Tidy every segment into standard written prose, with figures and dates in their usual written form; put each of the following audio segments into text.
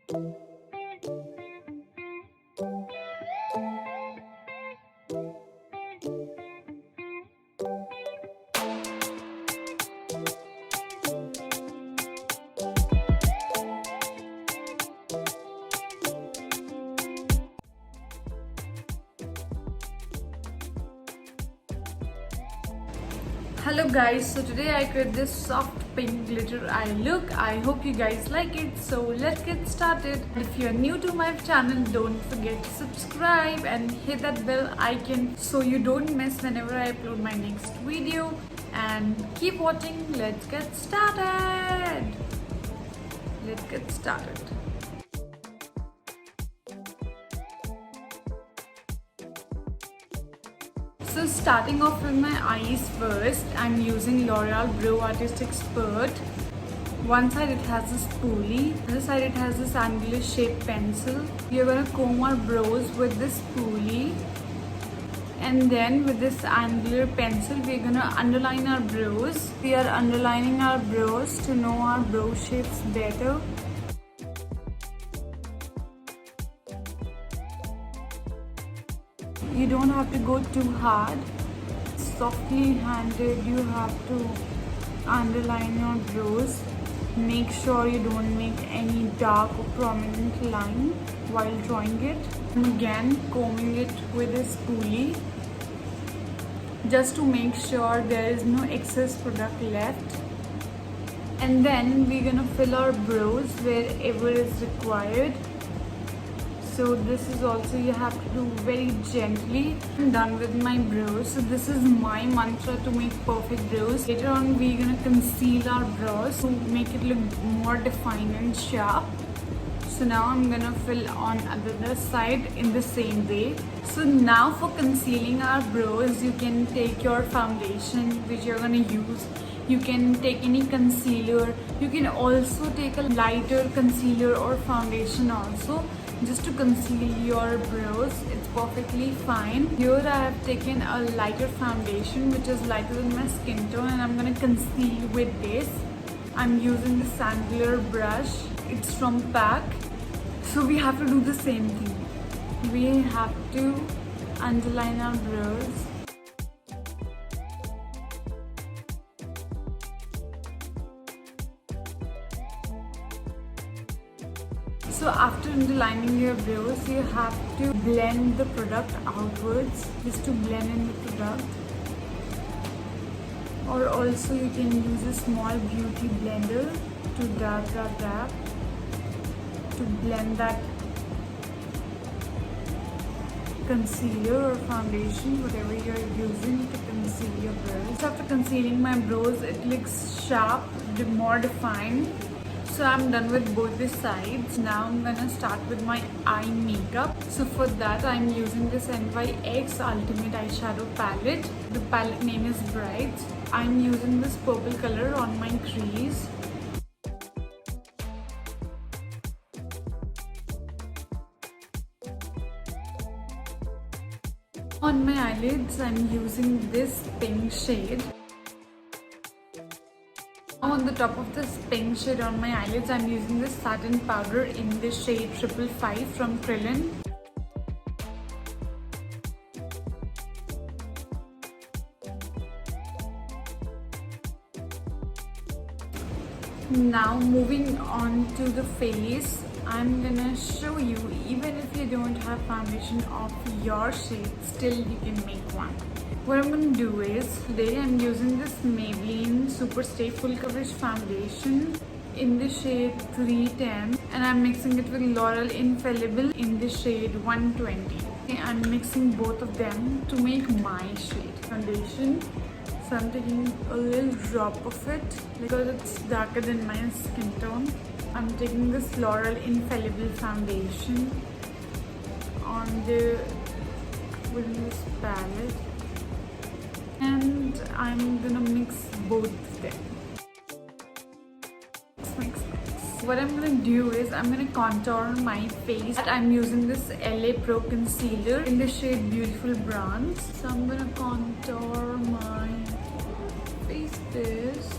Hello guys, so today I created this soft pink glitter eye look. I hope you guys like it, so let's get started. If you're new to my channel, don't forget to subscribe and hit that bell icon so you don't miss whenever I upload my next video. And keep watching. Let's get started. So starting off with my eyes first, I'm using L'Oreal Brow Artist Expert. One side it has this spoolie, the other side it has this angular shaped pencil. We are going to comb our brows with this spoolie, and then with this angular pencil we are going to underline our brows. We are underlining our brows to know our brow shapes better. You don't have to go too hard. Softly handed, you have to underline your brows. Make sure you don't make any dark or prominent line while drawing it. And again, combing it with a spoolie just to make sure there is no excess product left. And then we're gonna fill our brows wherever is required. So this is also, you have to do very gently. I'm done with my brows. So this is my mantra to make perfect brows. Later on we're gonna conceal our brows to make it look more defined and sharp. So now I'm gonna fill on the other side in the same way. So now for concealing our brows, you can take your foundation which you're gonna use. You can take any concealer. You can also take a lighter concealer or foundation also, just to conceal your brows. It's perfectly fine. Here I have taken a lighter foundation which is lighter than my skin tone, and I'm gonna conceal with this. I'm using this angular brush. It's from PAC. So we have to do the same thing. We have to underline our brows. So after underlining your brows, you have to blend the product outwards, just to blend in the product. Or also you can use a small beauty blender to dab to blend that concealer or foundation, whatever you're using to conceal your brows. So after concealing my brows, it looks sharp, more defined. So I'm done with both the sides. Now I'm gonna start with my eye makeup. So for that I'm using this NYX Ultimate Eyeshadow palette. The palette name is Bright. I'm using this purple color on my crease. On my eyelids I'm using this pink shade. On the top of this pink shade on my eyelids, I'm using this satin powder in the shade 555 from Krillin. Now moving on to the face, I'm gonna show you, even if you don't have foundation of your shade, still you can make one. What I'm going to do is, today I'm using this Maybelline Super Stay Full Coverage Foundation in the shade 310, and I'm mixing it with L'Oreal Infallible in the shade 120. Okay, I'm mixing both of them to make my shade foundation. So I'm taking a little drop of it because it's darker than my skin tone. I'm taking this L'Oreal Infallible foundation within this palette. And I'm gonna mix both of them. Mix. What I'm gonna do is I'm gonna contour my face. I'm using this LA Pro concealer in the shade Beautiful Bronze. So I'm gonna contour my face first.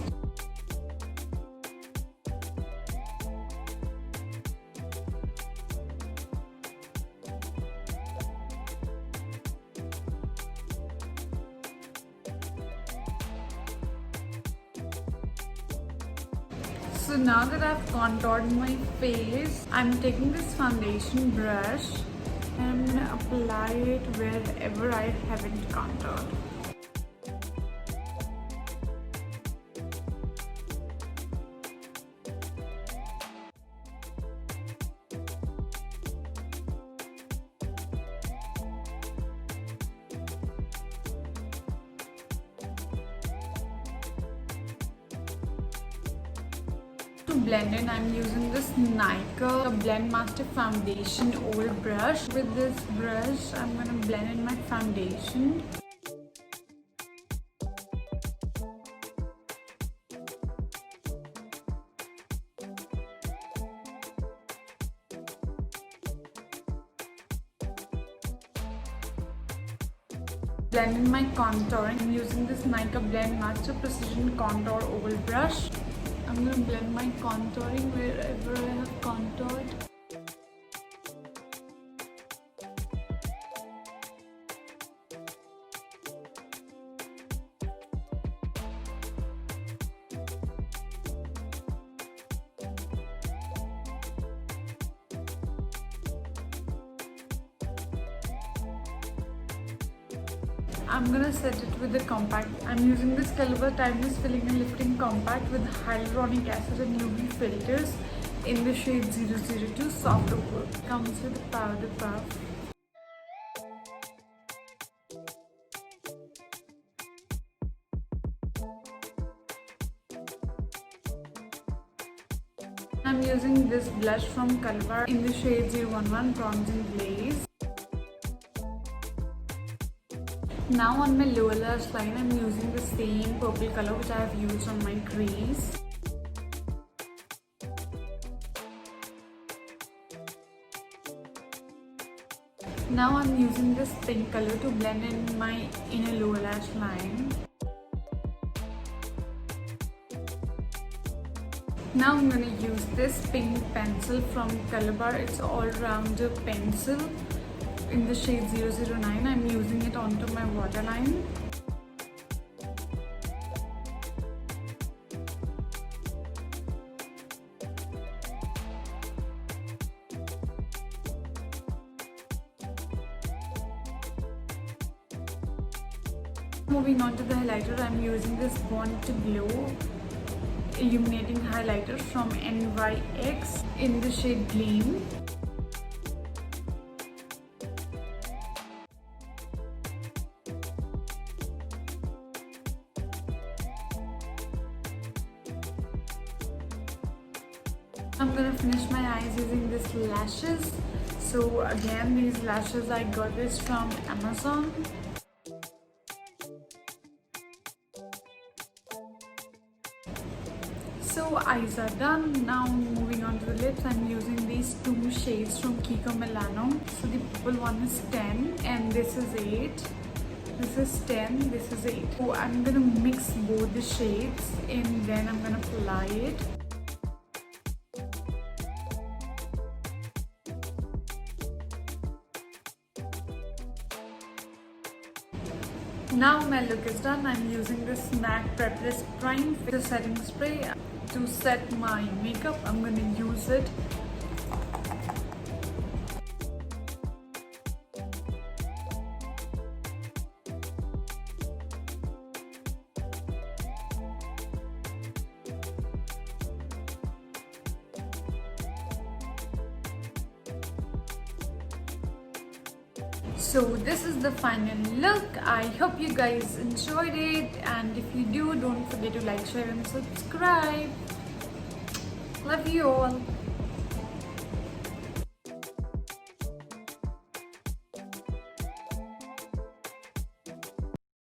So now that I've contoured my face, I'm taking this foundation brush and I'm gonna apply it wherever I haven't contoured. To blend in, I'm using this Nika Blend Master Foundation Old Brush. With this brush, I'm gonna blend in my foundation. Blend in my contouring. I'm using this Nika Blend Master Precision Contour Oval Brush. I'm going to blend my contouring wherever I have contoured. I'm gonna set it with the compact. I'm using this Caliber Timeless Filling and Lifting Compact with hyaluronic acid and UV filters in the shade 002 Soft Opal. Comes with a powder puff. I'm using this blush from Caliber in the shade 011 Bronzing Glaze. Now on my lower lash line, I'm using the same purple color which I have used on my crease. Now I'm using this pink color to blend in my inner lower lash line. Now I'm going to use this pink pencil from Caliber. It's all-rounder pencil in the shade 009. I'm using it onto my waterline. Moving on to the highlighter, I'm using this Born to Glow illuminating highlighter from NYX in the shade Gleam. I'm gonna finish my eyes using this lashes. So again, these lashes I got this from Amazon. So eyes are done. Now moving on to the lips, I'm using these two shades from Kiko Milano. So the purple one is 10 and this is 8. This is 10, this is 8. So I'm gonna mix both the shades and then I'm gonna apply it. Now my look is done. I'm using this MAC Prepless Prime with the setting spray to set my makeup. I'm going to use it. So this is the final look. I hope you guys enjoyed it, and if you do, don't forget to like, share and subscribe. Love you all.